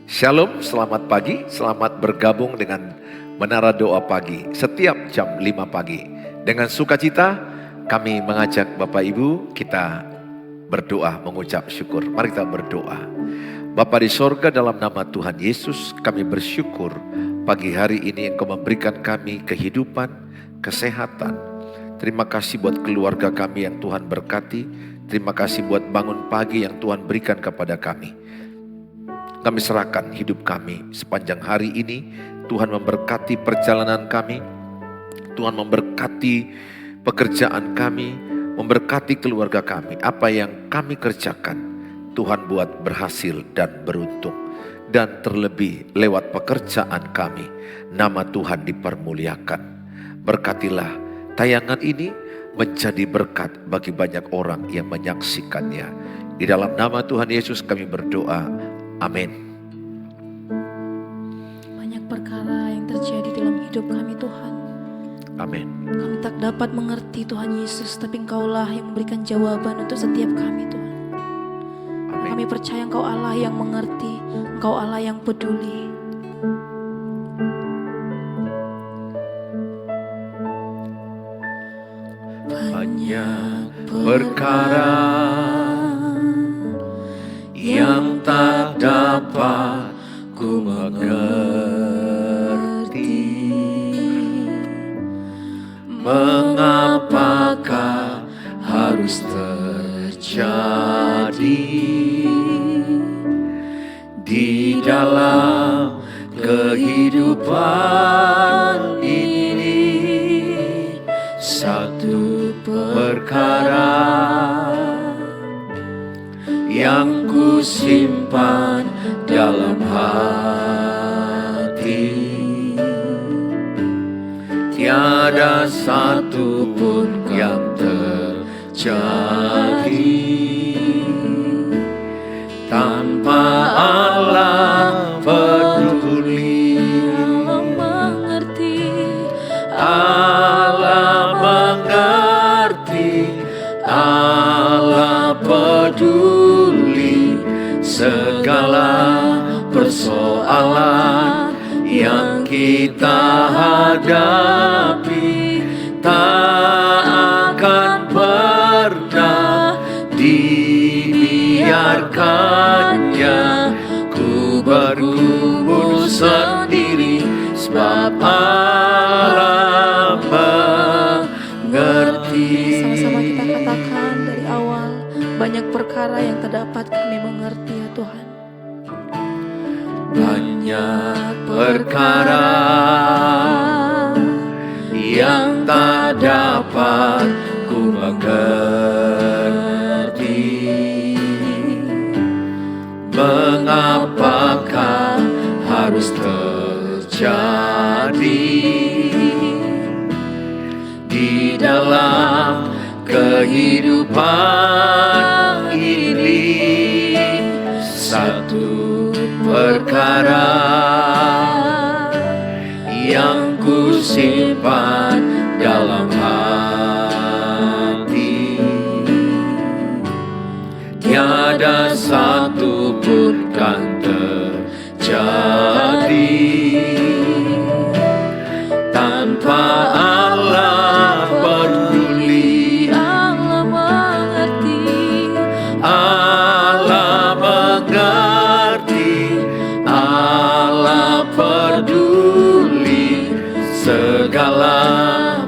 Shalom, selamat pagi, selamat bergabung dengan Menara Doa Pagi setiap jam 5 pagi. Dengan sukacita kami mengajak Bapak Ibu kita berdoa mengucap syukur. Mari kita berdoa. Bapa di sorga, dalam nama Tuhan Yesus kami bersyukur pagi hari ini Engkau memberikan kami kehidupan, kesehatan. Terima kasih buat keluarga kami yang Tuhan berkati. Terima kasih buat bangun pagi yang Tuhan berikan kepada kami. Kami serahkan hidup kami sepanjang hari ini. Tuhan memberkati perjalanan kami. Tuhan memberkati pekerjaan kami, memberkati keluarga kami. Apa yang kami kerjakan, Tuhan buat berhasil dan beruntung. Dan terlebih lewat pekerjaan kami, nama Tuhan dipermuliakan. Berkatilah tayangan ini menjadi berkat bagi banyak orang yang menyaksikannya. Di dalam nama Tuhan Yesus kami berdoa. Amin. Banyak perkara yang terjadi dalam hidup kami Tuhan. Amin. Kami tak dapat mengerti Tuhan Yesus, tapi Engkaulah yang memberikan jawaban untuk setiap kami Tuhan. Amin. Kami percaya Engkau Allah yang mengerti, Engkau Allah yang peduli. Banyak perkara yang tak dapat ku mengerti. Mengapakah harus terjadi di dalam kehidupan ini? Satu perkara yang ku simpan dalam hati, tiada satu pun yang terjadi tanpa Allah peduli. Allah mengerti, Allah peduli segala persoalan yang kita hadapi. Tak akan pernah dibiarkannya ku bergumul sendiri, sebab Allah mengerti. Sama-sama kita katakan dari awal, banyak perkara yang tak dapat kami mengerti ya Tuhan. Banyak perkara yang tak dapat ku mengerti. Mengapakah harus terjadi di dalam kehidupan ini? Satu perkara yang ku simpan dalam hati, tiada satu pun kan terjadi tanpa Allah peduli. Allah mengerti, Allah mengerti, Allah peduli segala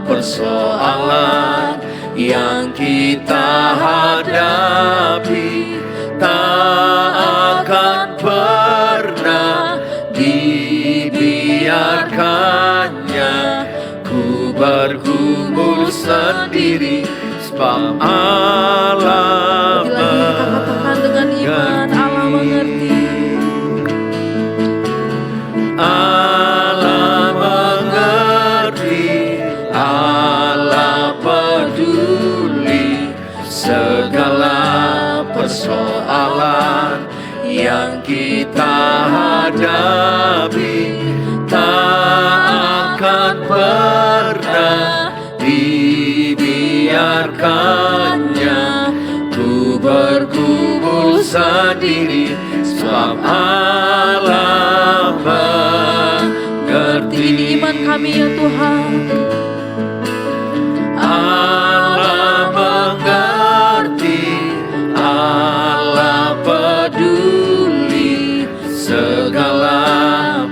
persoalan yang kita hadapi. Tak akan pernah dibiarkannya ku bergumul sendiri, sebab Allah lagi-lagi kita katakan dengan iman, Allah mengerti. Allah mengerti, Allah peduli segala persoalan yang kita hadapi. Tak akan pernah dibiarkannya ku bergumul sendiri, sebab Allah Tuhan. Allah mengerti, Allah peduli segala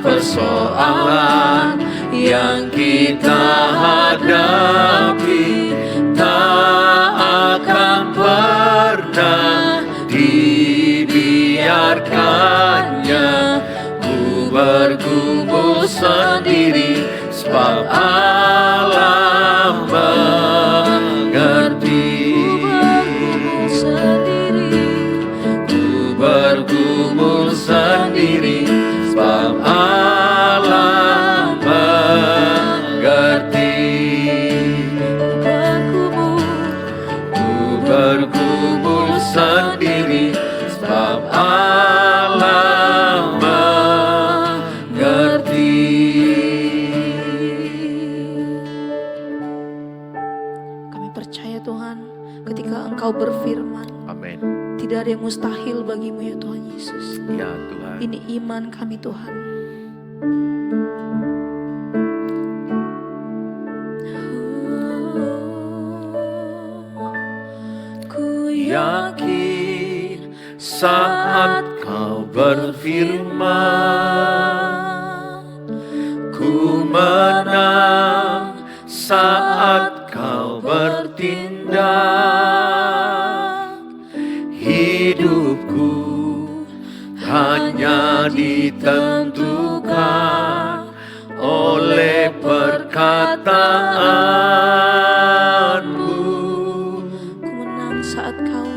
persoalan yang kita hadapi. Tak akan pernah dibiarkannya ku bergumul sendiri, sebab Allah mengerti. Ku bergumul sendiri, sebab Allah mengerti. Ku bergumul sendiri, sebab Allah mengerti. Kami percaya Tuhan, ketika Engkau berfirman, Amin. tidak ada yang mustahil bagimu ya Tuhan Yesus. Ya Tuhan. Ini iman kami Tuhan. Ku Yakin saat kau berfirman, ku menang saat kau bertindak. Hidupku hanya ditentukan oleh perkataanmu. Ku menang saat kau.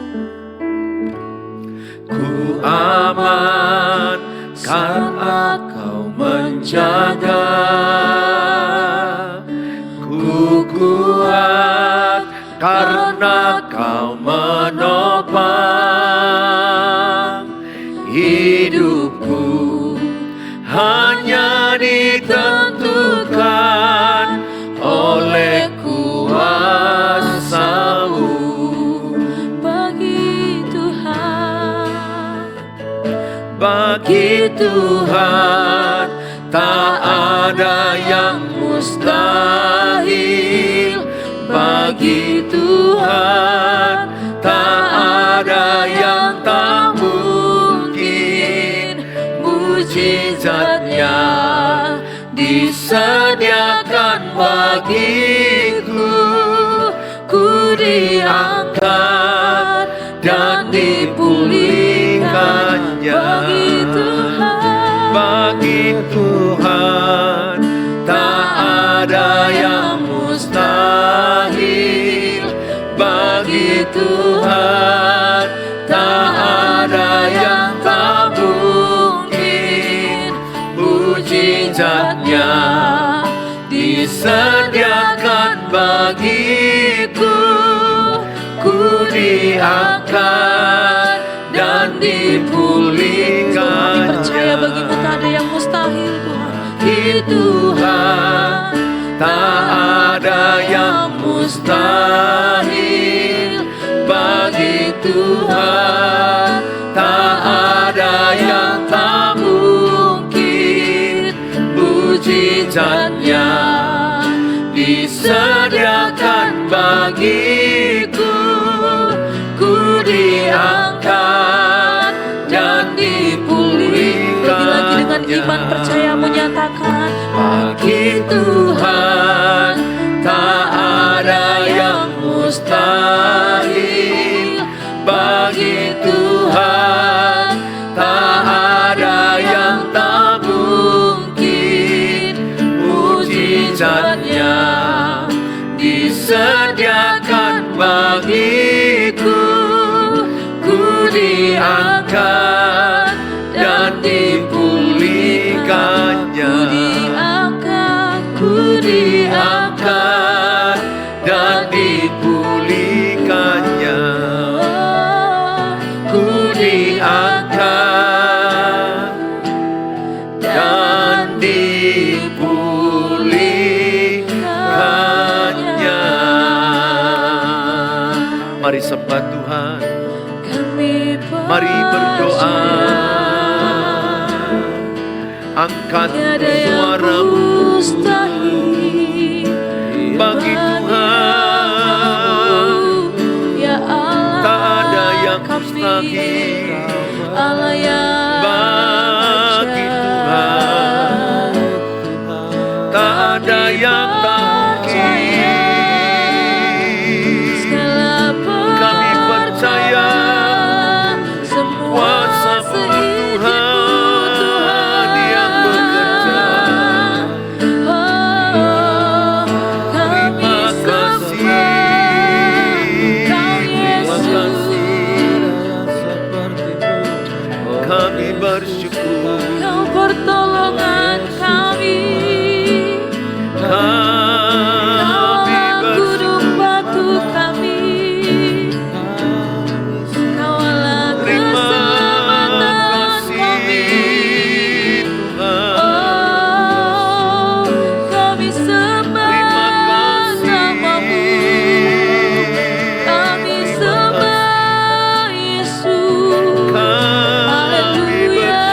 Ku aman karena kau menjaga. Ku kuat karena kau menopang. Hidupku hanya ditentukan oleh kuasa-Mu. Bagi Tuhan tak ada yang mustahil. Bagi Tuhan tak ada yang tak mungkin. Mujizatnya disediakan bagiku. Ku diangkat dan dipulihkannya. Bagi Tuhan tak ada yang mustahil. Bagi Tuhan tak ada yang tak mungkin. Mujizatnya disediakan bagiku. Ku diangkat dan dipulihkannya. Percaya bagimu tak ada yang mustahil Tuhan. Bagi Tuhan tak ada yang mustahil. Bagi Tuhan tak ada yang tak mungkin. Mujizatnya disediakan bagiku. Ku diangkat dan dipulihkannya. Lagi dengan iman percayamu nyatakan. Bagi Tuhan tak ada yang mustahil. Bagi Tuhan tak ada yang tak mungkin. Mujizatnya disediakan bagiku. Ku diangkat dan dipulihkannya. Ku diangkat dan dipulihkannya. Ku diangkat dan dipulihkannya. Mari sembah Tuhan. Mari berdoa. Angkat suaramu. bagi Tuhan. Ya Allah, Tak ada yang kami, mustahil Allah yang bagi ajaib. Tuhan. Tak ada yang tak Percaya, mungkin. segala Kami percaya semua kuasa seizinmu Tuhan yang bekerja. Oh, kami Terima kasih, sembah Kau terima Yesus. kasih. Kami bersyukur. Kau pertolongan kami, Kami Kaulah gunung bersyukur. batu kami, Kaulah Terima keselamatan kasih kami. Tuhan. Oh, kami sembah Terima kasih. namamu, kami sembah Yesus. Haleluya,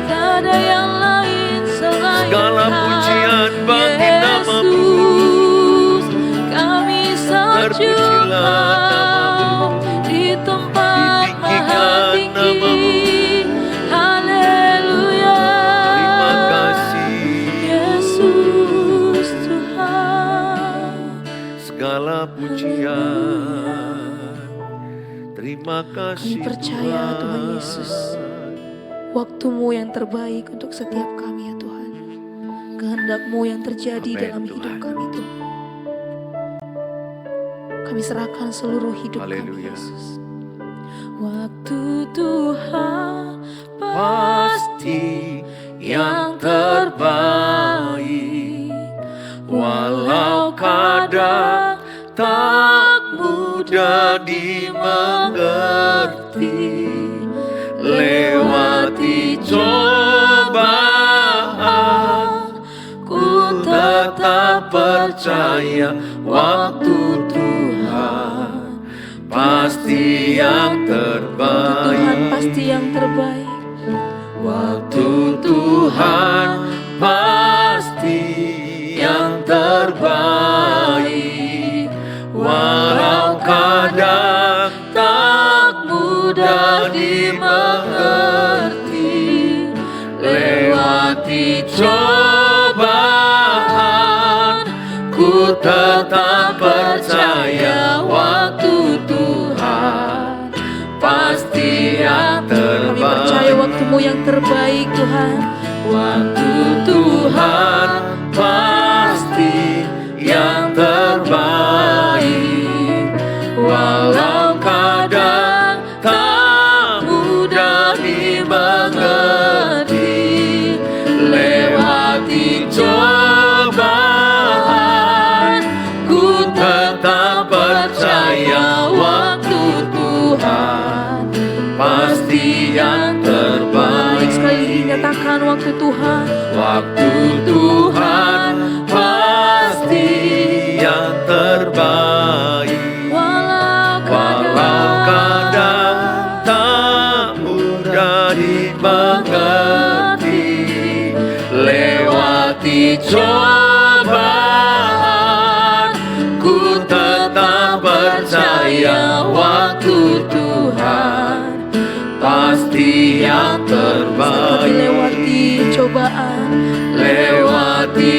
tak ada yang lain selain Segala Kau, pujian bagi namamu. Yesus. Kami sanjung Terpujilah Kau di tempat maha Ditinggikan namamu. tinggi. Haleluya, Terima kasih. Yesus Tuhan. Segala pujian. Terima kasih Kami percaya Tuhan Yesus, waktu-Mu yang terbaik untuk setiap kami ya Tuhan. Kehendak-Mu yang terjadi Amin, dalam hidup Tuhan. kami Tuhan. Kami serahkan seluruh hidup kami Haleluya. Yesus. Waktu Tuhan Pasti yang terbaik, walau kadang tak mudah dimengerti. Lewati cobaan, ku tetap percaya waktu Tuhan pasti yang terbaik. Tuhan pasti yang terbaik. Waktu Tuhan pasti yang terbaik, walau kadang tak mudah dimengerti. Lewati cobaan, ku tetap percaya waktu Tuhan pasti yang Kami percaya terbaik. waktu-Mu yang terbaik Tuhan. Waktu Tuhan pasti yang terbaik, walau kadang tak mudah dimengerti. Lewati cobaan, ku tetap percaya waktu Tuhan pasti yang Mari terbaik. sekali dinyatakan waktu Tuhan. Waktu Tuhan pasti yang terbaik, walau kadang tak mudah dimengerti. Lewati cobaan, ku tetap percaya waktu Tuhan pasti yang terbaik. Lewati cobaan, Lewati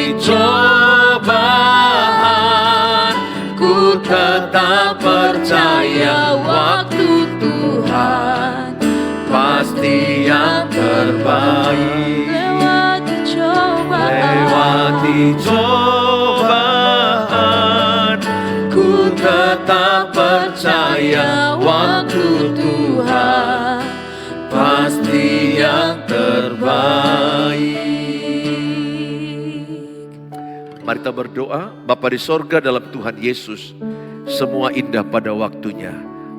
cobaan, ku tetap percaya waktu Tuhan pasti yang terbaik. lewati cobaan, Lewati cobaan, ku tetap percaya waktu Tuhan pasti yang terbaik. Mari kita berdoa. Bapa di sorga, dalam Tuhan Yesus, semua indah pada waktunya.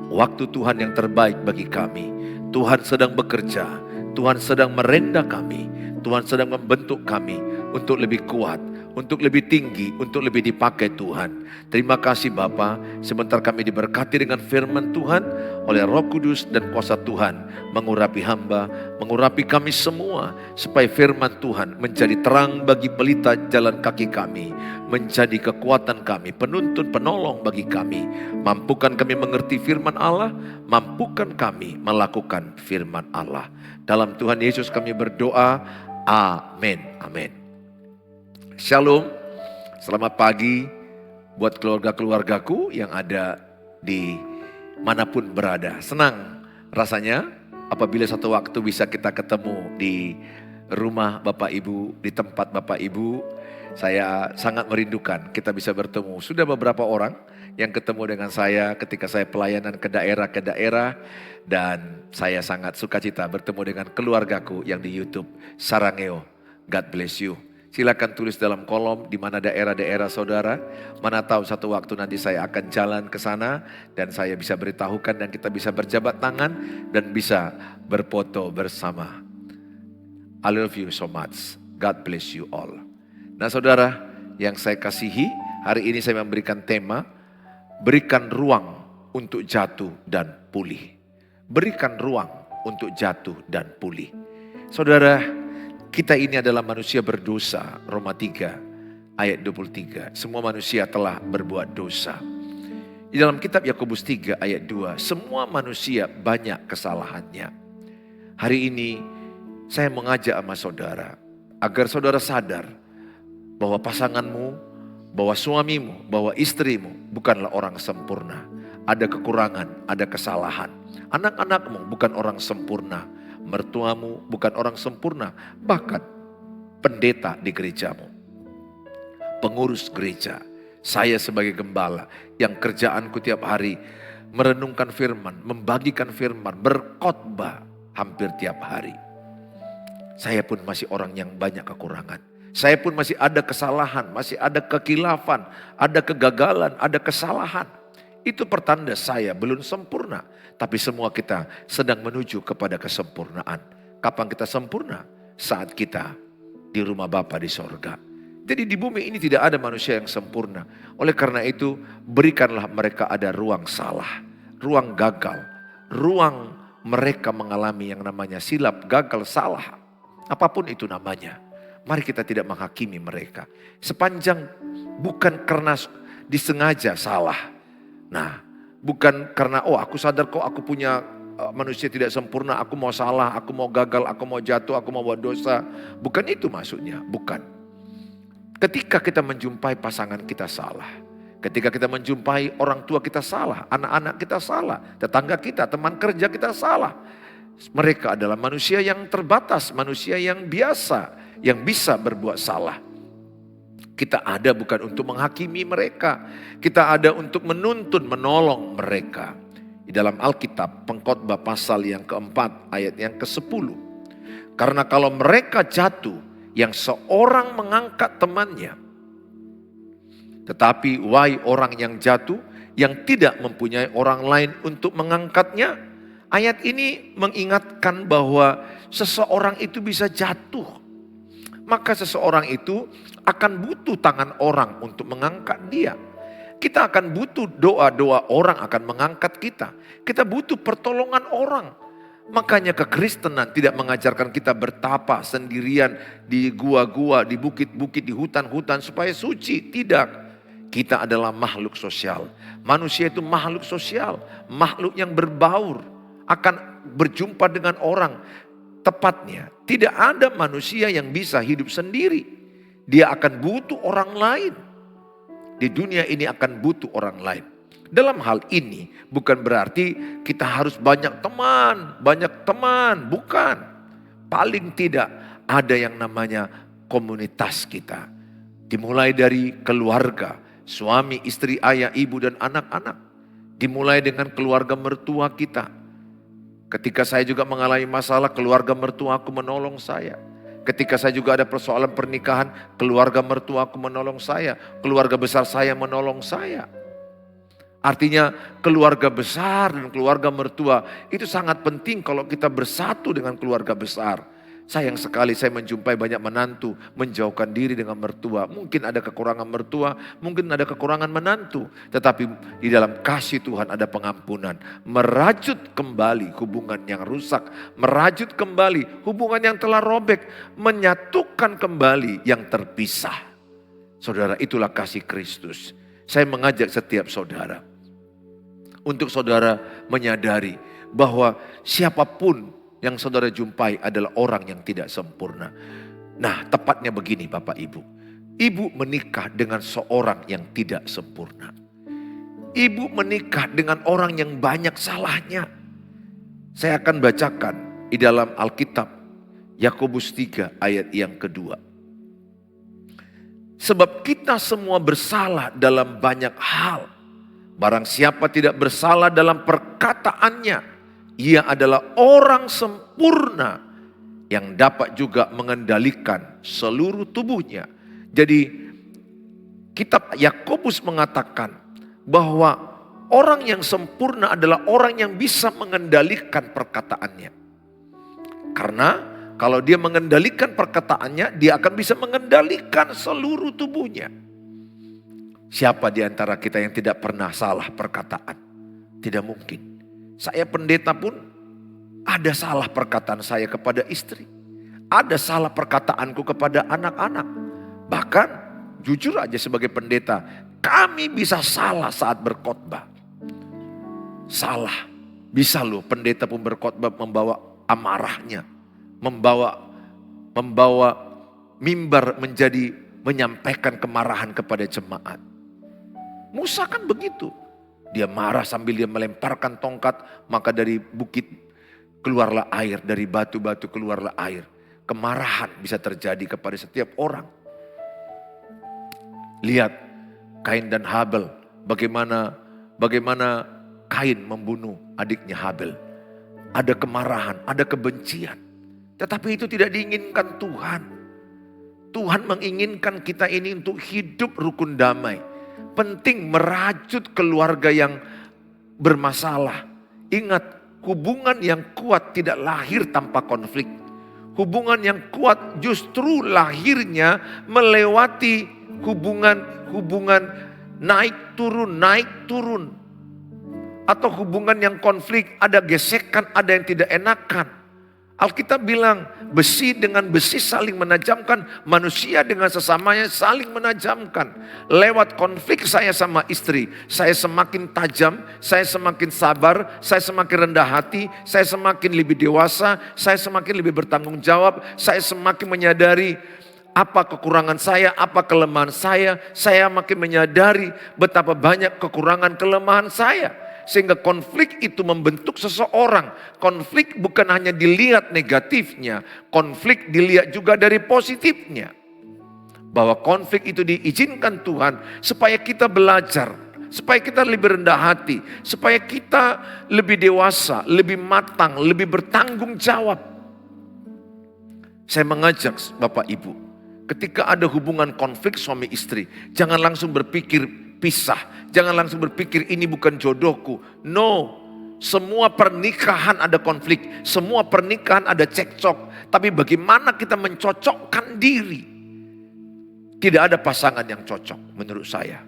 Waktu Tuhan yang terbaik bagi kami. Tuhan sedang bekerja, Tuhan sedang merendah kami, Tuhan sedang membentuk kami untuk lebih kuat, untuk lebih tinggi, untuk lebih dipakai Tuhan. Terima kasih Bapa, sebentar kami diberkati dengan firman Tuhan, oleh Roh Kudus dan kuasa Tuhan mengurapi hamba, mengurapi kami semua, supaya firman Tuhan menjadi terang bagi pelita jalan kaki kami, menjadi kekuatan kami, penuntun penolong bagi kami. Mampukan kami mengerti firman Allah, mampukan kami melakukan firman Allah. Dalam Tuhan Yesus kami berdoa, amin, amin. Shalom, selamat pagi buat keluarga-keluargaku yang ada di manapun berada. Senang rasanya apabila satu waktu bisa kita ketemu di rumah Bapak Ibu, di tempat Bapak Ibu. Saya sangat merindukan kita bisa bertemu. Sudah beberapa orang yang ketemu dengan saya ketika saya pelayanan ke daerah, dan saya sangat sukacita bertemu dengan keluargaku yang di YouTube, Sarangeo. God bless you. Silakan tulis dalam kolom di mana daerah-daerah saudara. Mana tahu satu waktu nanti saya akan jalan ke sana dan saya bisa beritahukan dan kita bisa berjabat tangan dan bisa berfoto bersama. I love you so much. God bless you all. Nah saudara yang saya kasihi, hari ini saya memberikan tema, berikan ruang untuk jatuh dan pulih. Berikan ruang untuk jatuh dan pulih. Saudara, kita ini adalah manusia berdosa, Roma 3 ayat 23. Semua manusia telah berbuat dosa. Di dalam kitab Yakobus 3 ayat 2, semua manusia banyak kesalahannya. Hari ini saya mengajak sama saudara, agar saudara sadar bahwa pasanganmu, bahwa suamimu, bahwa istrimu bukanlah orang sempurna. Ada kekurangan, ada kesalahan. Anak-anakmu bukan orang sempurna. Mertuamu bukan orang sempurna, bahkan pendeta di gerejamu, pengurus gereja, saya sebagai gembala yang kerjaanku tiap hari merenungkan firman, membagikan firman, berkhotbah hampir tiap hari. Saya pun masih orang yang banyak kekurangan. Saya pun masih ada kesalahan, masih ada kekilafan, ada kegagalan, ada kesalahan. Itu pertanda saya belum sempurna. Tapi semua kita sedang menuju kepada kesempurnaan. Kapan kita sempurna? Saat kita di rumah Bapa di sorga. Jadi di bumi ini tidak ada manusia yang sempurna. Oleh karena itu berikanlah mereka ada ruang salah, ruang gagal, ruang mereka mengalami yang namanya silap, gagal, salah. Apapun itu namanya. Mari kita tidak menghakimi mereka. Sepanjang bukan karena disengaja salah. Nah, bukan karena aku sadar kok aku punya manusia tidak sempurna, aku mau salah, aku mau gagal, aku mau jatuh, aku mau buat dosa. Bukan itu maksudnya, bukan. Ketika kita menjumpai pasangan kita salah, ketika kita menjumpai orang tua kita salah, anak-anak kita salah, tetangga kita, teman kerja kita salah. Mereka adalah manusia yang terbatas, manusia yang biasa, yang bisa berbuat salah. Kita ada bukan untuk menghakimi mereka. Kita ada untuk menuntun, menolong mereka. Di dalam Alkitab, Pengkhotbah pasal yang keempat, ayat yang ke-10. Karena kalau mereka jatuh, yang seorang mengangkat temannya. Tetapi wahai orang yang jatuh, yang tidak mempunyai orang lain untuk mengangkatnya. Ayat ini mengingatkan bahwa seseorang itu bisa jatuh. Maka seseorang itu akan butuh tangan orang untuk mengangkat dia. Kita akan butuh doa-doa orang akan mengangkat kita. Kita butuh pertolongan orang. Makanya kekristenan tidak mengajarkan kita bertapa sendirian di gua-gua, di bukit-bukit, di hutan-hutan supaya suci. Tidak. Kita adalah makhluk sosial. Manusia itu makhluk sosial. Makhluk yang berbaur. Akan berjumpa dengan orang. Tepatnya, tidak ada manusia yang bisa hidup sendiri. Dia akan butuh orang lain. Di dunia ini akan butuh orang lain. Dalam hal ini bukan berarti kita harus banyak teman. Bukan. Paling tidak ada yang namanya komunitas kita. Dimulai dari keluarga, suami, istri, ayah, ibu, dan anak-anak. Dimulai dengan keluarga mertua kita. Ketika saya juga mengalami masalah, keluarga mertuaku menolong saya. Ketika saya juga ada persoalan pernikahan, keluarga mertuaku menolong saya. Keluarga besar saya menolong saya. Artinya keluarga besar dan keluarga mertua itu sangat penting kalau kita bersatu dengan keluarga besar. Sayang sekali saya menjumpai banyak menantu menjauhkan diri dengan mertua. Mungkin ada kekurangan mertua, mungkin ada kekurangan menantu. Tetapi di dalam kasih Tuhan ada pengampunan. Merajut kembali hubungan yang rusak. Merajut kembali hubungan yang telah robek. Menyatukan kembali yang terpisah. Saudara, itulah kasih Kristus. Saya mengajak setiap saudara. Untuk saudara menyadari bahwa siapapun yang saudara jumpai adalah orang yang tidak sempurna. Nah, tepatnya begini Bapak Ibu. Ibu menikah dengan seorang yang tidak sempurna. Ibu menikah dengan orang yang banyak salahnya. Saya akan bacakan di dalam Alkitab Yakobus 3 ayat yang kedua. Sebab kita semua bersalah dalam banyak hal. Barang siapa tidak bersalah dalam perkataannya, ia adalah orang sempurna yang dapat juga mengendalikan seluruh tubuhnya. Jadi kitab Yakobus mengatakan bahwa orang yang sempurna adalah orang yang bisa mengendalikan perkataannya. Karena kalau dia mengendalikan perkataannya, dia akan bisa mengendalikan seluruh tubuhnya. Siapa di antara kita yang tidak pernah salah perkataan? Tidak mungkin. Saya pendeta pun ada salah perkataan saya kepada istri. Ada salah perkataanku kepada anak-anak. Bahkan jujur aja sebagai pendeta, kami bisa salah saat berkhotbah. Salah. Bisa loh pendeta pun berkhotbah membawa amarahnya. Membawa mimbar menjadi menyampaikan kemarahan kepada jemaat. Musa kan begitu. Dia marah sambil dia melemparkan tongkat, maka dari bukit keluarlah air, dari batu-batu keluarlah air. Kemarahan bisa terjadi kepada setiap orang. Lihat Kain dan Habel, bagaimana Kain membunuh adiknya Habel. Ada kemarahan, ada kebencian. Tetapi itu tidak diinginkan Tuhan. Tuhan menginginkan kita ini untuk hidup rukun damai. Penting merajut keluarga yang bermasalah. Ingat, hubungan yang kuat tidak lahir tanpa konflik. Hubungan yang kuat justru lahirnya melewati hubungan naik turun. Atau hubungan yang konflik, ada gesekan, ada yang tidak enakan. Alkitab bilang besi dengan besi saling menajamkan, manusia dengan sesamanya saling menajamkan. Lewat konflik saya sama istri, saya semakin tajam, saya semakin sabar, saya semakin rendah hati, saya semakin lebih dewasa, saya semakin lebih bertanggung jawab, saya semakin menyadari apa kekurangan saya, apa kelemahan saya makin menyadari betapa banyak kekurangan kelemahan saya. Sehingga konflik itu membentuk seseorang. Konflik bukan hanya dilihat negatifnya, konflik dilihat juga dari positifnya. Bahwa konflik itu diizinkan Tuhan supaya kita belajar, supaya kita lebih rendah hati, supaya kita lebih dewasa, lebih matang, lebih bertanggung jawab. Saya mengajak Bapak Ibu, ketika ada hubungan konflik suami istri, jangan langsung berpikir pisah. Jangan langsung berpikir ini bukan jodohku. No, semua pernikahan ada konflik. Semua pernikahan ada cekcok. Tapi bagaimana kita mencocokkan diri? Tidak ada pasangan yang cocok menurut saya.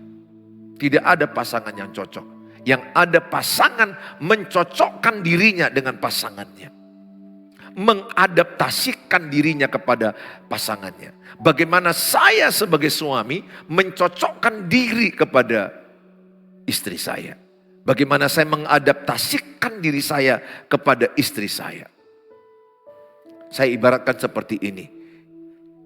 Tidak ada pasangan yang cocok. Yang ada pasangan mencocokkan dirinya dengan pasangannya. Mengadaptasikan dirinya kepada pasangannya. Bagaimana saya sebagai suami mencocokkan diri kepada istri saya. Bagaimana saya mengadaptasikan diri saya kepada istri saya. Saya ibaratkan seperti ini.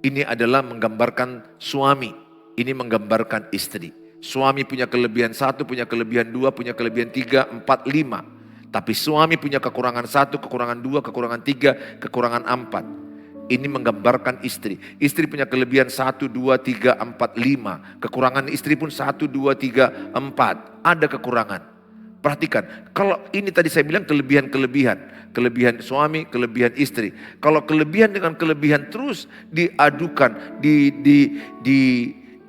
Ini adalah menggambarkan suami. Ini menggambarkan istri. Suami punya kelebihan 1, punya kelebihan 2, punya kelebihan 3, 4, 5. Tapi suami punya kekurangan 1, kekurangan 2, kekurangan 3, kekurangan 4. Ini menggambarkan istri. Istri punya kelebihan 1, 2, 3, 4, 5. Kekurangan istri pun 1, 2, 3, 4. Ada kekurangan. Perhatikan, kalau ini tadi saya bilang kelebihan-kelebihan. Kelebihan suami, kelebihan istri. Kalau kelebihan dengan kelebihan terus diadukan,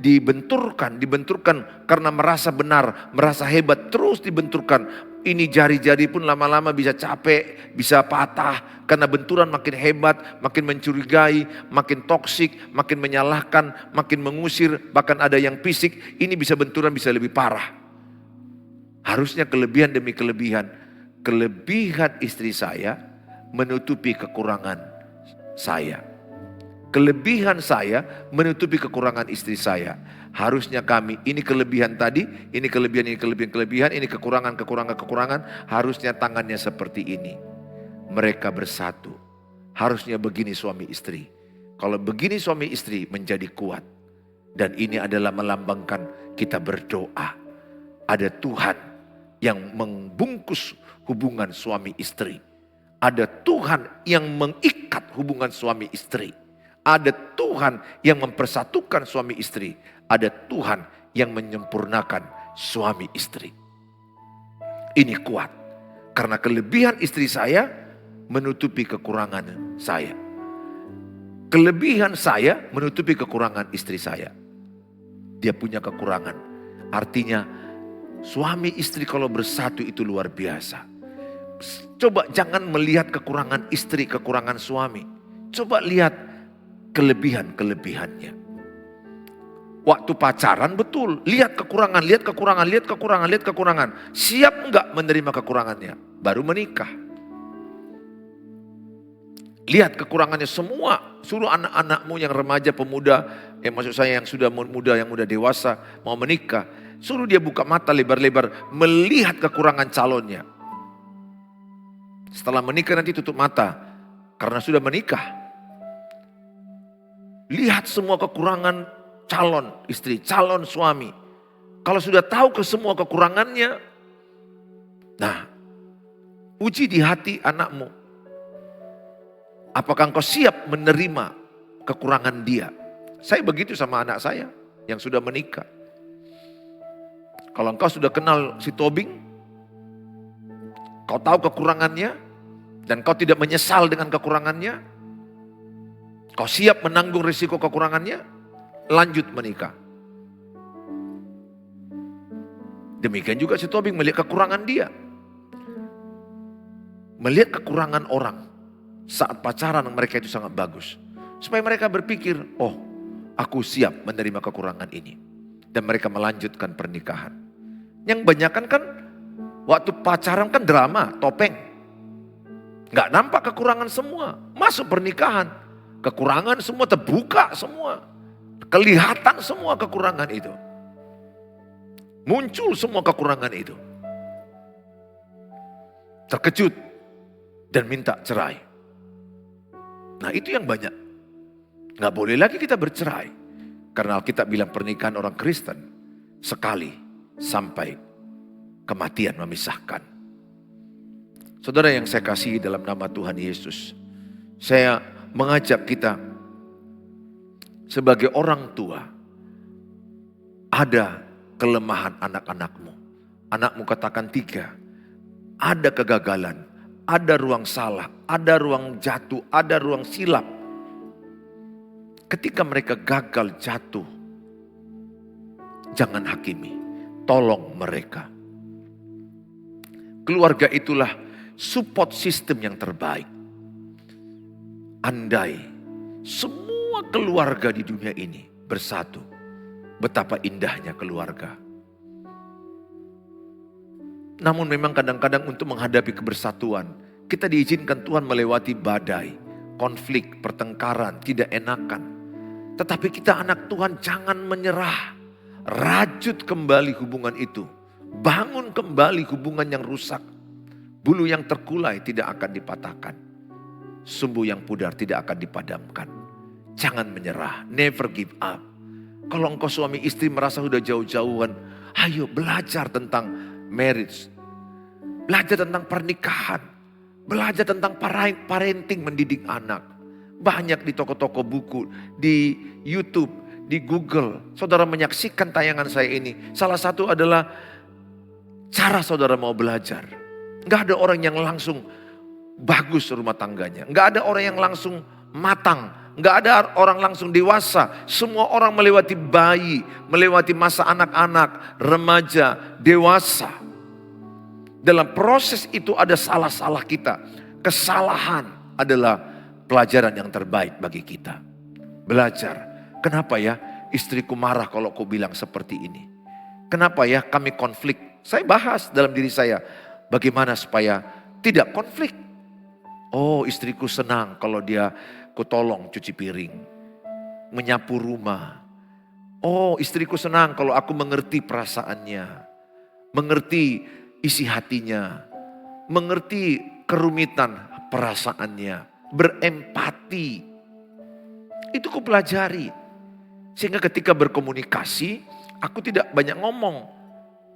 dibenturkan karena merasa benar, merasa hebat, terus dibenturkan. Ini jari-jari pun lama-lama bisa capek, bisa patah, karena benturan makin hebat, makin mencurigai, makin toksik, makin menyalahkan, makin mengusir, bahkan ada yang fisik, ini bisa benturan bisa lebih parah. Harusnya kelebihan demi kelebihan. Kelebihan istri saya menutupi kekurangan saya. Kelebihan saya menutupi kekurangan istri saya. Harusnya kami, ini kelebihan tadi, ini kelebihan, ini kekurangan. Harusnya tangannya seperti ini. Mereka bersatu. Harusnya begini suami istri. Kalau begini suami istri menjadi kuat. Dan ini adalah melambangkan kita berdoa. Ada Tuhan yang membungkus hubungan suami istri. Ada Tuhan yang mengikat hubungan suami istri. Ada Tuhan yang mempersatukan suami istri. Ada Tuhan yang menyempurnakan suami istri. Ini kuat. Karena kelebihan istri saya menutupi kekurangan saya. Kelebihan saya menutupi kekurangan istri saya. Dia punya kekurangan. Artinya suami istri kalau bersatu itu luar biasa. Coba jangan melihat kekurangan istri, kekurangan suami. Coba lihat kelebihan-kelebihannya. Waktu pacaran betul, lihat kekurangan. Siap enggak menerima kekurangannya? Baru menikah. Lihat kekurangannya semua. Suruh anak-anakmu yang remaja, pemuda, maksud saya yang sudah muda, yang muda dewasa, mau menikah. Suruh dia buka mata lebar-lebar, melihat kekurangan calonnya. Setelah menikah nanti tutup mata, karena sudah menikah. Lihat semua kekurangan calon istri, calon suami. Kalau sudah tahu ke semua kekurangannya, nah, uji di hati anakmu. Apakah engkau siap menerima kekurangan dia? Saya begitu sama anak saya yang sudah menikah. Kalau engkau sudah kenal si Tobing, kau tahu kekurangannya, dan kau tidak menyesal dengan kekurangannya, kau siap menanggung risiko kekurangannya, lanjut menikah. Demikian juga si Tobing melihat kekurangan dia. Melihat kekurangan orang saat pacaran mereka itu sangat bagus. Supaya mereka berpikir, oh aku siap menerima kekurangan ini. Dan mereka melanjutkan pernikahan. Yang banyakan kan waktu pacaran kan drama, topeng. Gak nampak kekurangan semua. Masuk pernikahan, kekurangan semua terbuka semua. Kelihatan semua kekurangan itu. Muncul semua kekurangan itu. Terkejut dan minta cerai. Nah itu yang banyak. Gak boleh lagi kita bercerai. Karena Alkitab bilang pernikahan orang Kristen sekali sampai kematian memisahkan. Saudara yang saya kasihi dalam nama Tuhan Yesus. Saya mengajak kita sebagai orang tua, ada kelemahan anak-anakmu. Anakmu katakan 3. Ada kegagalan, ada ruang salah, ada ruang jatuh, ada ruang silap. Ketika mereka gagal jatuh, jangan hakimi, tolong mereka. Keluarga itulah support system yang terbaik. Andai semua keluarga di dunia ini bersatu, betapa indahnya keluarga. Namun memang kadang-kadang untuk menghadapi kebersatuan, kita diizinkan Tuhan melewati badai, konflik, pertengkaran, tidak enakan. Tetapi kita anak Tuhan jangan menyerah. Rajut kembali hubungan itu. Bangun kembali hubungan yang rusak. Bulu yang terkulai tidak akan dipatahkan. Sumbu yang pudar tidak akan dipadamkan. Jangan menyerah, never give up. Kalau engkau suami istri merasa sudah jauh-jauhan, ayo belajar tentang marriage. Belajar tentang pernikahan. Belajar tentang parenting, mendidik anak. Banyak di toko-toko buku, di YouTube, di Google. Saudara menyaksikan tayangan saya ini. Salah satu adalah cara saudara mau belajar. Gak ada orang yang langsung bagus rumah tangganya. Gak ada orang yang langsung matang Nggak ada orang langsung dewasa. Semua orang melewati bayi, melewati masa anak-anak, remaja, dewasa. Dalam proses itu ada salah-salah kita. Kesalahan adalah pelajaran yang terbaik bagi kita. Belajar. Kenapa ya istriku marah kalau kau bilang seperti ini? Kenapa ya kami konflik? Saya bahas dalam diri saya. Bagaimana supaya tidak konflik? Oh, istriku senang kalau dia kutolong cuci piring. Menyapu rumah. Oh, istriku senang kalau aku mengerti perasaannya. Mengerti isi hatinya. Mengerti kerumitan perasaannya. Berempati. Itu ku pelajari. Sehingga ketika berkomunikasi, aku tidak banyak ngomong.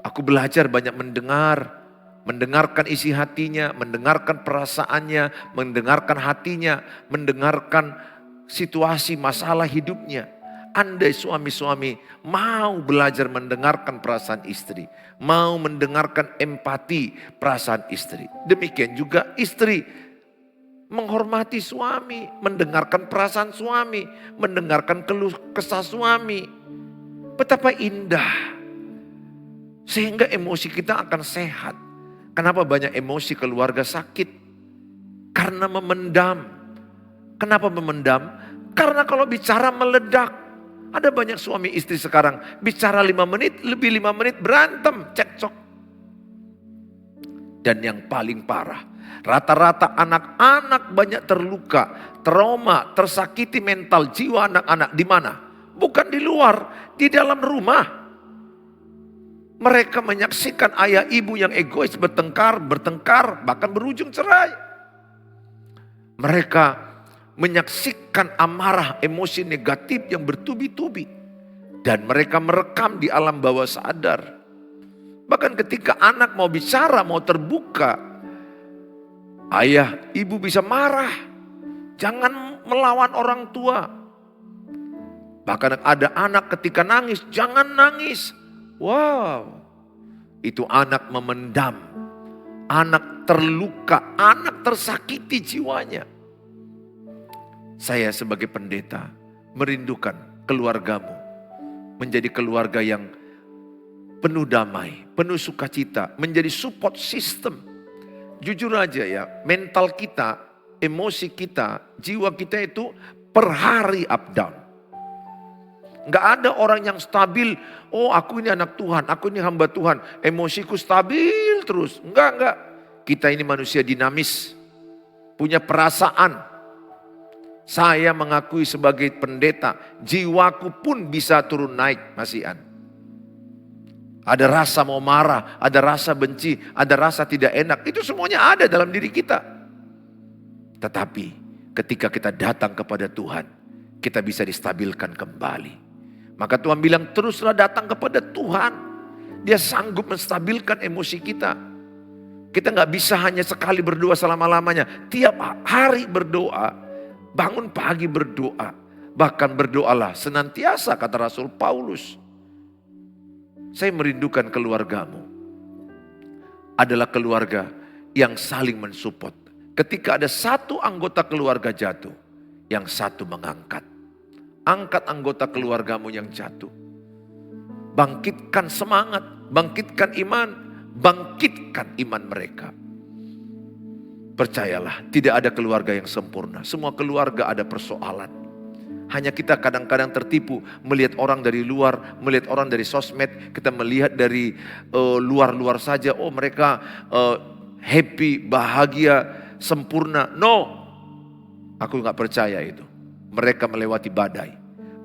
Aku belajar banyak mendengar. Mendengarkan isi hatinya, mendengarkan perasaannya, mendengarkan hatinya, mendengarkan situasi masalah hidupnya. Andai suami-suami mau belajar mendengarkan perasaan istri, mau mendengarkan empati perasaan istri. Demikian juga istri menghormati suami, mendengarkan perasaan suami, mendengarkan keluh kesah suami. Betapa indah. Sehingga emosi kita akan sehat. Kenapa banyak emosi keluarga sakit? Karena memendam. Kenapa memendam? Karena kalau bicara meledak. Ada banyak suami istri sekarang bicara 5 menit, lebih 5 menit berantem, cekcok. Dan yang paling parah, rata-rata anak-anak banyak terluka, trauma, tersakiti mental jiwa anak-anak di mana? Bukan di luar, di dalam rumah. Mereka menyaksikan ayah ibu yang egois bertengkar, bahkan berujung cerai. Mereka menyaksikan amarah, emosi negatif yang bertubi-tubi. Dan mereka merekam di alam bawah sadar. Bahkan ketika anak mau bicara, mau terbuka, ayah, ibu bisa marah. Jangan melawan orang tua. Bahkan ada anak ketika nangis, jangan nangis. Wow, itu anak memendam, anak terluka, anak tersakiti jiwanya. Saya sebagai pendeta merindukan keluargamu menjadi keluarga yang penuh damai, penuh sukacita, menjadi support system. Jujur aja ya, mental kita, emosi kita, jiwa kita itu per hari up down. Nggak ada orang yang stabil, oh aku ini anak Tuhan, aku ini hamba Tuhan, emosiku stabil terus. Enggak. Kita ini manusia dinamis, punya perasaan. Saya mengakui sebagai pendeta, jiwaku pun bisa turun naik, masihan. Ada rasa mau marah, ada rasa benci, ada rasa tidak enak, itu semuanya ada dalam diri kita. Tetapi ketika kita datang kepada Tuhan, kita bisa distabilkan kembali. Maka Tuhan bilang teruslah datang kepada Tuhan. Dia sanggup menstabilkan emosi kita. Kita gak bisa hanya sekali berdoa selama-lamanya. Tiap hari berdoa. Bangun pagi berdoa. Bahkan berdoalah senantiasa kata Rasul Paulus. Saya merindukan keluargamu. Adalah keluarga yang saling mensupport. Ketika ada satu anggota keluarga jatuh. Yang satu mengangkat. Angkat anggota keluargamu yang jatuh. Bangkitkan semangat, bangkitkan iman, bangkitkan iman mereka. Percayalah, tidak ada keluarga yang sempurna. Semua keluarga ada persoalan. Hanya kita kadang-kadang tertipu melihat orang dari luar, melihat orang dari sosmed. Kita melihat dari luar-luar saja, oh mereka happy, bahagia, sempurna. No, aku gak percaya itu. Mereka melewati badai,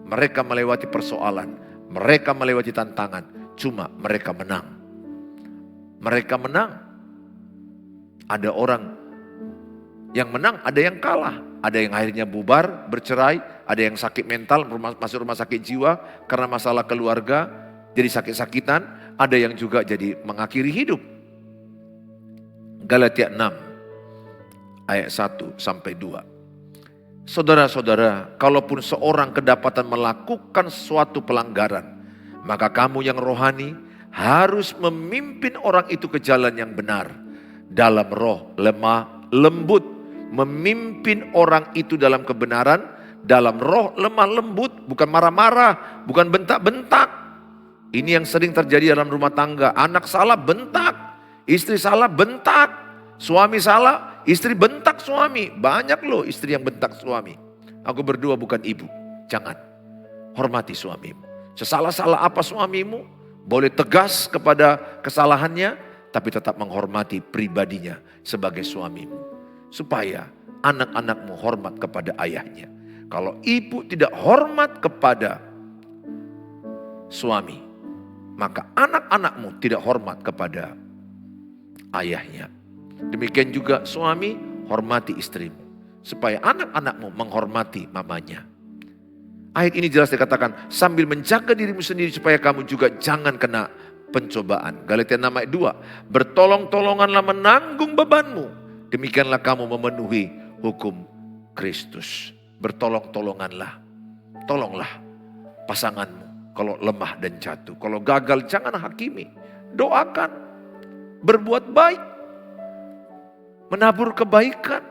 mereka melewati persoalan, mereka melewati tantangan. Cuma mereka menang. Mereka menang. Ada orang yang menang, ada yang kalah. Ada yang akhirnya bubar, bercerai. Ada yang sakit mental, masuk rumah sakit jiwa karena masalah keluarga, jadi sakit-sakitan. Ada yang juga jadi mengakhiri hidup. Galatia 6 ayat 1 sampai 2. Saudara-saudara, kalaupun seorang kedapatan melakukan suatu pelanggaran, maka kamu yang rohani harus memimpin orang itu ke jalan yang benar. Dalam roh lemah lembut, memimpin orang itu dalam kebenaran dalam roh lemah lembut, bukan marah-marah, bukan bentak-bentak. Ini yang sering terjadi dalam rumah tangga. Anak salah bentak, istri salah bentak, suami salah, istri bentak suami. Banyak loh istri yang bentak suami. Aku berdua bukan ibu. Jangan. Hormati suamimu. Sesalah-salah apa suamimu, boleh tegas kepada kesalahannya, tapi tetap menghormati pribadinya sebagai suamimu. Supaya anak-anakmu hormat kepada ayahnya. Kalau ibu tidak hormat kepada suami, maka anak-anakmu tidak hormat kepada ayahnya. Demikian juga suami, hormati istrimu. Supaya anak-anakmu menghormati mamanya. Ayat ini jelas dikatakan, sambil menjaga dirimu sendiri supaya kamu juga jangan kena pencobaan. Galatia 6 ayat 2, bertolong-tolonganlah menanggung bebanmu. Demikianlah kamu memenuhi hukum Kristus. Bertolong-tolonganlah. Tolonglah pasanganmu kalau lemah dan jatuh. Kalau gagal jangan hakimi. Doakan. Berbuat baik. Menabur kebaikan.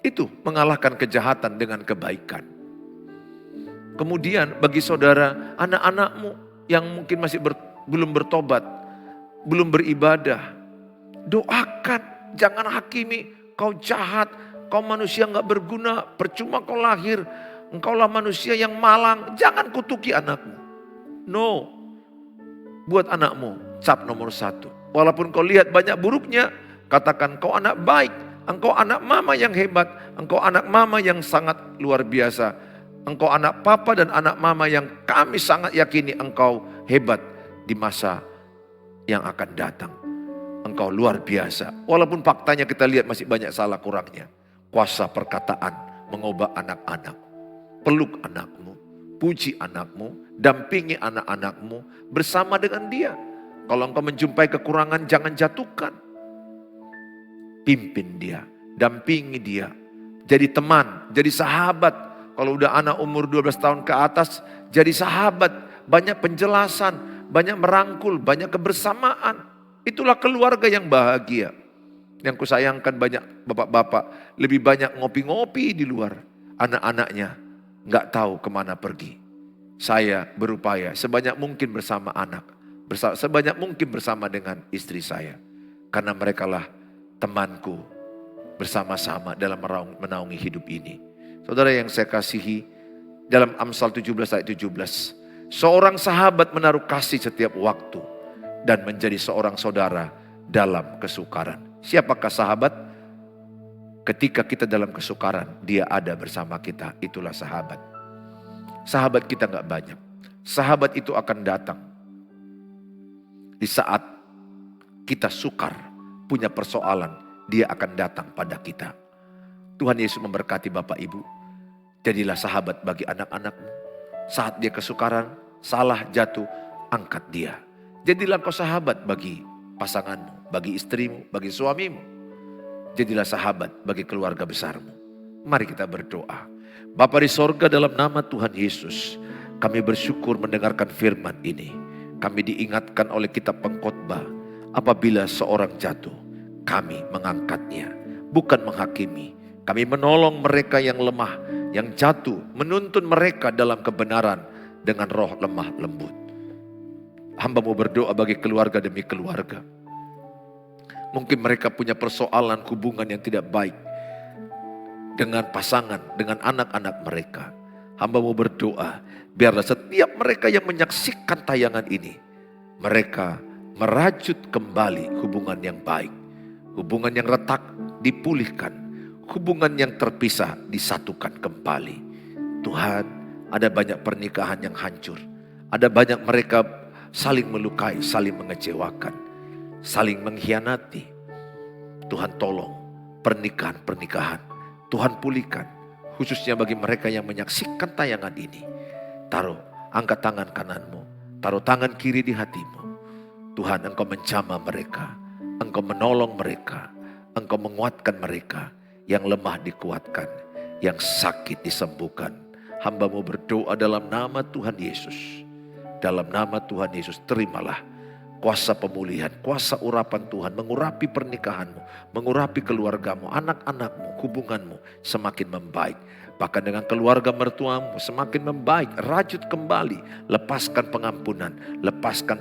Itu mengalahkan kejahatan dengan kebaikan. Kemudian bagi saudara, anak-anakmu yang mungkin masih belum bertobat, belum beribadah, doakan, jangan hakimi, kau jahat, kau manusia gak berguna, percuma kau lahir, engkaulah manusia yang malang, jangan kutuki anakmu. No, buat anakmu cap nomor 1. Walaupun kau lihat banyak buruknya, katakan kau anak baik. Engkau anak mama yang hebat, engkau anak mama yang sangat luar biasa. Engkau anak papa dan anak mama yang kami sangat yakini engkau hebat di masa yang akan datang. Engkau luar biasa. Walaupun faktanya kita lihat masih banyak salah kurangnya. Kuasa perkataan mengubah anak-anak. Peluk anakmu, puji anakmu, dampingi anak-anakmu bersama dengan dia. Kalau engkau menjumpai kekurangan jangan jatuhkan. Pimpin dia, dampingi dia, jadi teman, jadi sahabat. Kalau udah anak umur 12 tahun ke atas, jadi sahabat, banyak penjelasan, banyak merangkul, banyak kebersamaan. Itulah keluarga yang bahagia. Yang kusayangkan banyak bapak-bapak, lebih banyak ngopi-ngopi di luar. Anak-anaknya gak tahu kemana pergi. Saya berupaya sebanyak mungkin bersama anak, sebanyak mungkin bersama dengan istri saya. Karena merekalah temanku bersama-sama dalam menaungi hidup ini. Saudara yang saya kasihi, dalam Amsal 17 ayat 17. Seorang sahabat menaruh kasih setiap waktu dan menjadi seorang saudara dalam kesukaran. Siapakah sahabat? Ketika kita dalam kesukaran, dia ada bersama kita. Itulah sahabat. Sahabat kita gak banyak. Sahabat itu akan datang di saat kita sukar, punya persoalan, dia akan datang pada kita. Tuhan Yesus memberkati Bapak Ibu. Jadilah sahabat bagi anak-anakmu. Saat dia kesukaran, salah, jatuh, angkat dia. Jadilah kau sahabat bagi pasanganmu, bagi istrimu, bagi suamimu. Jadilah sahabat bagi keluarga besarmu. Mari kita berdoa. Bapa di sorga, dalam nama Tuhan Yesus, kami bersyukur mendengarkan firman ini. Kami diingatkan oleh kitab Pengkhotbah. Apabila seorang jatuh, kami mengangkatnya, bukan menghakimi. Kami menolong mereka yang lemah, yang jatuh, menuntun mereka dalam kebenaran dengan roh lemah lembut. Hamba-Mu berdoa bagi keluarga demi keluarga. Mungkin mereka punya persoalan hubungan yang tidak baik dengan pasangan, dengan anak-anak mereka. Hamba-Mu berdoa, biarlah setiap mereka yang menyaksikan tayangan ini, mereka merajut kembali hubungan yang baik. Hubungan yang retak dipulihkan. Hubungan yang terpisah disatukan kembali. Tuhan, ada banyak pernikahan yang hancur. Ada banyak mereka saling melukai, saling mengecewakan, saling mengkhianati. Tuhan tolong pernikahan-pernikahan. Tuhan pulihkan. Khususnya bagi mereka yang menyaksikan tayangan ini. Taruh, angkat tangan kananmu. Taruh tangan kiri di hatimu. Tuhan, Engkau menjamah mereka, Engkau menolong mereka, Engkau menguatkan mereka, yang lemah dikuatkan, yang sakit disembuhkan. Hamba-Mu berdoa dalam nama Tuhan Yesus. Dalam nama Tuhan Yesus, terimalah kuasa pemulihan, kuasa urapan Tuhan, mengurapi pernikahanmu, mengurapi keluargamu, anak-anakmu, hubunganmu semakin membaik. Bahkan dengan keluarga mertuamu semakin membaik, rajut kembali, lepaskan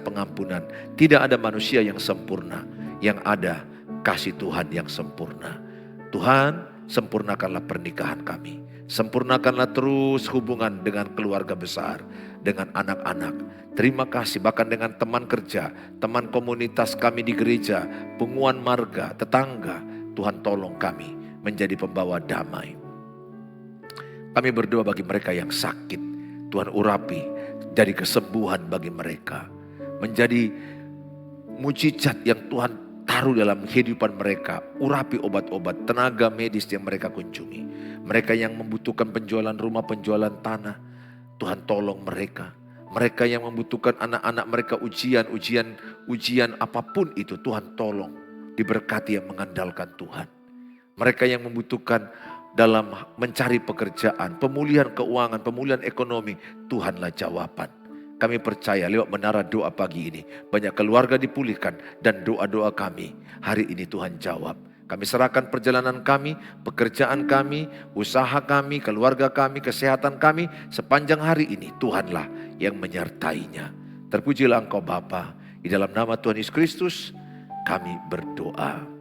pengampunan. Tidak ada manusia yang sempurna, yang ada kasih Tuhan yang sempurna. Tuhan, sempurnakanlah pernikahan kami. Sempurnakanlah terus hubungan dengan keluarga besar, dengan anak-anak. Terima kasih bahkan dengan teman kerja, teman komunitas kami di gereja, punguan marga, tetangga. Tuhan tolong kami menjadi pembawa damai. Kami berdoa bagi mereka yang sakit. Tuhan urapi dari kesembuhan bagi mereka. Menjadi mujizat yang Tuhan taruh dalam kehidupan mereka. Urapi obat-obat, tenaga medis yang mereka kunjungi. Mereka yang membutuhkan penjualan rumah, penjualan tanah. Tuhan tolong mereka. Mereka yang membutuhkan anak-anak mereka ujian apapun itu. Tuhan tolong. Diberkati yang mengandalkan Tuhan. Mereka yang membutuhkan dalam mencari pekerjaan, pemulihan keuangan, pemulihan ekonomi, Tuhanlah jawaban. Kami percaya lewat menara doa pagi ini, banyak keluarga dipulihkan dan doa-doa kami hari ini Tuhan jawab. Kami serahkan perjalanan kami, pekerjaan kami, usaha kami, keluarga kami, kesehatan kami sepanjang hari ini. Tuhanlah yang menyertainya. Terpujilah Engkau Bapa, di dalam nama Tuhan Yesus Kristus kami berdoa.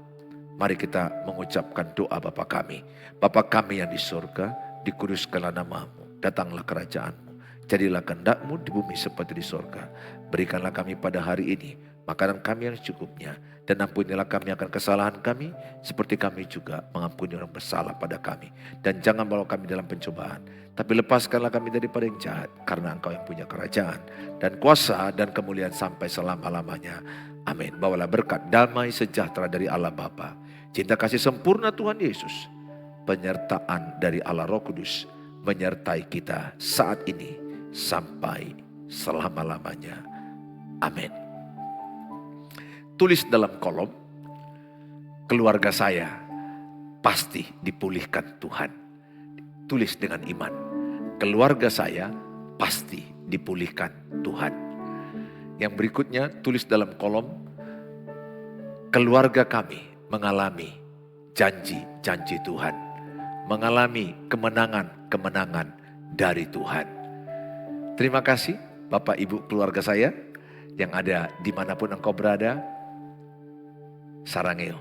Mari kita mengucapkan doa Bapa kami. Bapa kami yang di surga, dikuduskanlah namamu, datanglah kerajaanmu. Jadilah kehendak-Mu di bumi seperti di surga. Berikanlah kami pada hari ini makanan kami yang secukupnya. Dan ampunilah kami akan kesalahan kami, seperti kami juga mengampuni orang bersalah pada kami. Dan jangan bawa kami dalam pencobaan, tapi lepaskanlah kami daripada yang jahat. Karena Engkau yang punya kerajaan dan kuasa dan kemuliaan sampai selama-lamanya. Amin. Bawalah berkat damai sejahtera dari Allah Bapa, cinta kasih sempurna Tuhan Yesus, penyertaan dari Allah Roh Kudus menyertai kita saat ini sampai selama-lamanya. Amin. Tulis dalam kolom, keluarga saya pasti dipulihkan Tuhan. Tulis dengan iman, keluarga saya pasti dipulihkan Tuhan. Yang berikutnya tulis dalam kolom, keluarga kami mengalami janji-janji Tuhan, mengalami kemenangan-kemenangan dari Tuhan. Terima kasih Bapak Ibu keluarga saya yang ada dimanapun engkau berada. Sarangeo.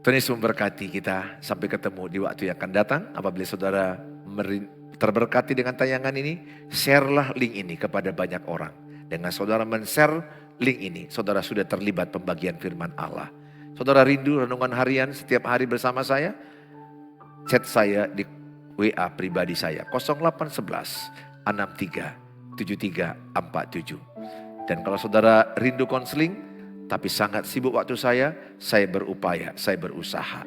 Tuhan Yesus memberkati kita sampai ketemu di waktu yang akan datang. Apabila saudara terberkati dengan tayangan ini, share-lah link ini kepada banyak orang. Dengan saudara men-share link ini, saudara sudah terlibat pembagian firman Allah. Saudara rindu renungan harian setiap hari bersama saya? Chat saya di WA pribadi saya 0811 63 7347. Dan kalau saudara rindu konseling tapi sangat sibuk waktu saya berupaya, saya berusaha.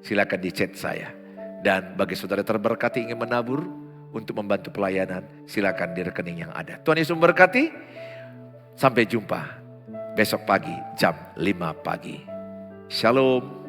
Silakan di chat saya. Dan bagi saudara terberkati ingin menabur untuk membantu pelayanan, silakan di rekening yang ada. Tuhan Yesus memberkati. Sampai jumpa besok pagi jam 5 pagi. Shalom.